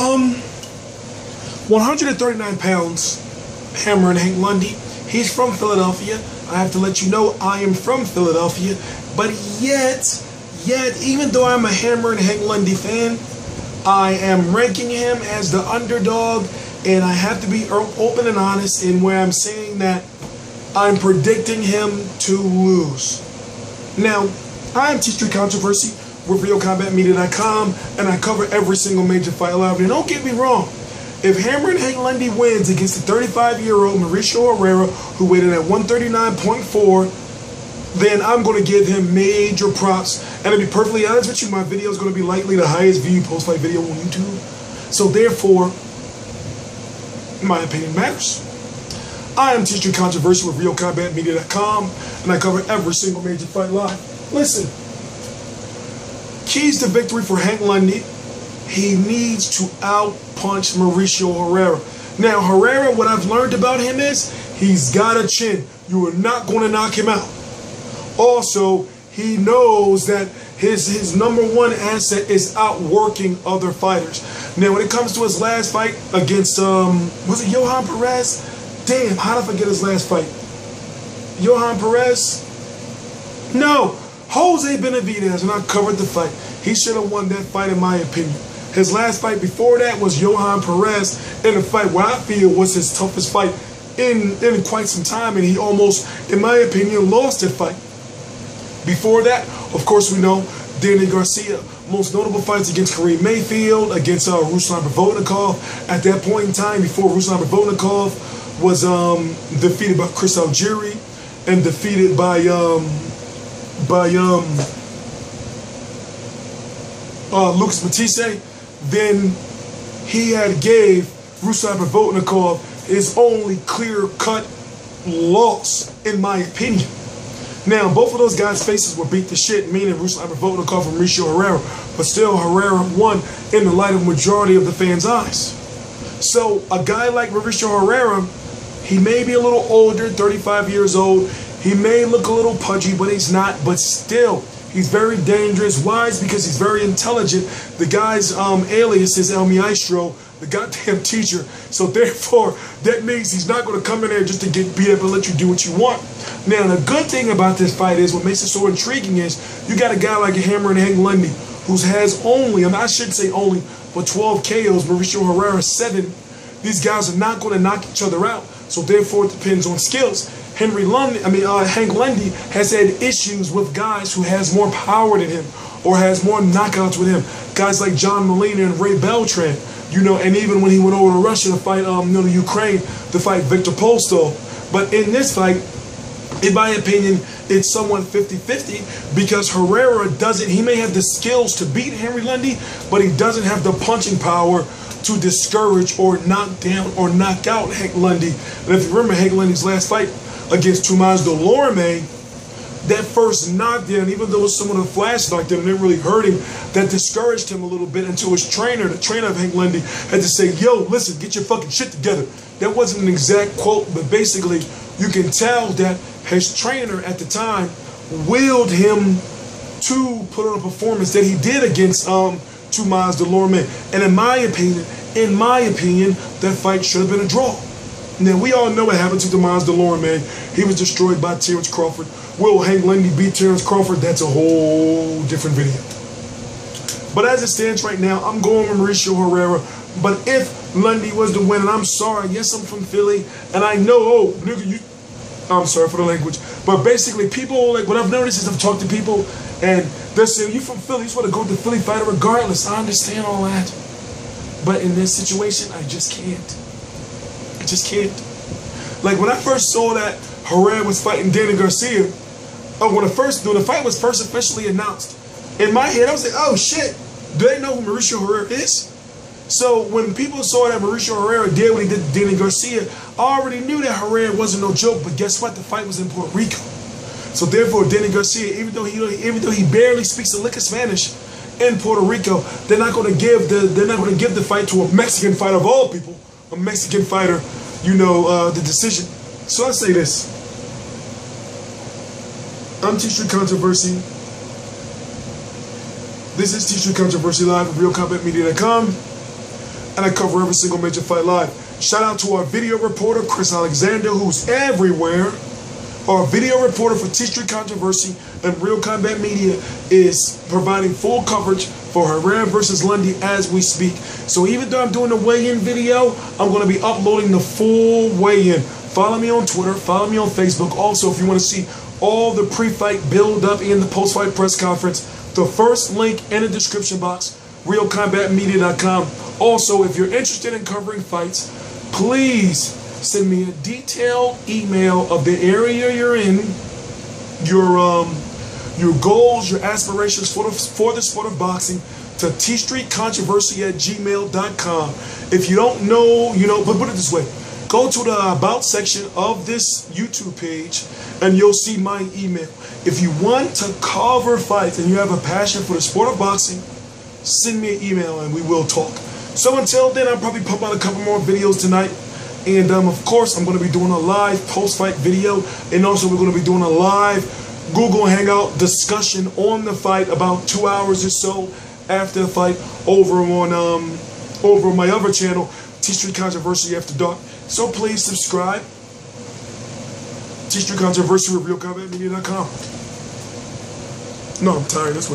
Um, 139 pounds, Hammer and Hank Lundy. He's from Philadelphia. I have to let you know I am from Philadelphia. But yet, even though I'm a Hammer and Hank Lundy fan, I am ranking him as the underdog, and I have to be open and honest in where I'm saying that I'm predicting him to lose. Now, I am T-Street Controversy with RealCombatMedia.com, and I cover every single major fight live. And don't get me wrong, if Hammer and Hank Lundy wins against the 35-year-old Mauricio Herrera, who weighed in at 139.4, then I'm going to give him major props. And to be perfectly honest with you, my video is going to be likely the highest viewed post-fight video on YouTube. So therefore, my opinion matters. I am T-Street Controversy with RealCombatMedia.com, and I cover every single major fight live. Listen, keys to victory for Hank Lundy: he needs to out-punch Mauricio Herrera. Now, Herrera, what I've learned about him is he's got a chin. You are not going to knock him out. Also, he knows that his number one asset is outworking other fighters. Now, when it comes to his last fight against, was it Johan Perez? Damn, how did I forget his last fight? Johan Perez? No, Jose Benavidez, and I covered the fight. He should have won that fight in my opinion. His last fight before that was Johan Perez in a fight where I feel was his toughest fight in quite some time, and he almost, in my opinion, lost that fight. Before that, of course, we know Danny Garcia. Most notable fights against Kareem Mayfield, against Ruslan Provodnikov. At that point in time, before Ruslan Provodnikov was defeated by Chris Algieri and defeated by Lucas Matisse, then he had gave Ruslan Provodnikov his only clear-cut loss, in my opinion. Now, both of those guys' faces were beat to shit, meaning Ruslan Provodnikov and Mauricio Herrera, but still Herrera won in the light of the majority of the fans' eyes. So, a guy like Mauricio Herrera, he may be a little older, 35 years old, he may look a little pudgy, but he's not, but still, he's very dangerous. Why? It's because he's very intelligent. The guy's alias is El Maestro, the goddamn teacher. So therefore, that means he's not going to come in there just to get beat up and let you do what you want. Now, the good thing about this fight is, what makes it so intriguing is, you got a guy like a Hammer and Hank Lundy, who has only, I shouldn't say only, but 12 KOs, Mauricio Herrera 7. These guys are not going to knock each other out. So therefore, it depends on skills. Hank Lundy has had issues with guys who has more power than him or has more knockouts with him. Guys like John Molina and Ray Beltran, you know, and even when he went over to Russia to fight Ukraine to fight Victor Postol. But in this fight, in my opinion, it's somewhat 50-50 because Herrera he may have the skills to beat Henry Lundy, but he doesn't have the punching power to discourage or knock down or knock out Hank Lundy. And if you remember Hank Lundy's last fight against Tomás Delorme, that first knockdown, even though someone of the flash knocked him, didn't really hurt him, that discouraged him a little bit until his trainer, the trainer of Hank Lundy, had to say, yo, listen, get your fucking shit together. That wasn't an exact quote, but basically you can tell that his trainer at the time willed him to put on a performance that he did against Tomás Delorme. And in my opinion, that fight should have been a draw. Now, we all know what happened to Tomás Delorme. He was destroyed by Terrence Crawford. Will Hank Lundy beat Terrence Crawford? That's a whole different video. But as it stands right now, I'm going with Mauricio Herrera. But if Lundy was to win, and I'm sorry, yes, I'm from Philly, and I know, oh, nigga, I'm sorry for the language. But basically, people, like, what I've noticed is I've talked to people, and they're saying, you from Philly, you just want to go with the Philly fighter regardless. I understand all that. But in this situation, I just can't. I just can't. Like, when I first saw that Herrera was fighting Danny Garcia, when the fight was first officially announced, in my head, I was like, oh, shit. Do they know who Mauricio Herrera is? So when people saw that Mauricio Herrera did what he did to Danny Garcia, I already knew that Herrera wasn't no joke. But guess what? The fight was in Puerto Rico. So therefore, Danny Garcia, even though he barely speaks a lick of Spanish in Puerto Rico, they're not going to give the fight to a Mexican fighter of all people, a Mexican fighter the decision. So I say this. I'm T-Street Controversy. This is T-Street Controversy Live at RealCombatMedia.com, and I cover every single major fight live. Shout out to our video reporter, Chris Alexander, who's everywhere. Our video reporter for T-Street Controversy and Real Combat Media is providing full coverage for Herrera versus Lundy as we speak. So even though I'm doing the weigh-in video, I'm going to be uploading the full weigh-in. Follow me on Twitter. Follow me on Facebook. Also, if you want to see all the pre-fight build-up and the post-fight press conference, the first link in the description box, RealCombatMedia.com. Also, if you're interested in covering fights, please send me a detailed email of the area you're in, your goals, your aspirations for the sport of boxing to tstreetcontroversy@gmail.com. If you don't know, but put it this way. Go to the About section of this YouTube page and you'll see my email. If you want to cover fights and you have a passion for the sport of boxing, send me an email and we will talk. So until then, I'll probably pump out a couple more videos tonight. And of course, I'm going to be doing a live post-fight video. And also, we're going to be doing a live Google Hangout discussion on the fight about 2 hours or so after the fight over on my other channel, T-Street Controversy After Dark. So please subscribe. T-Street Controversy with RealCombatMedia.com. No, I'm tired. That's what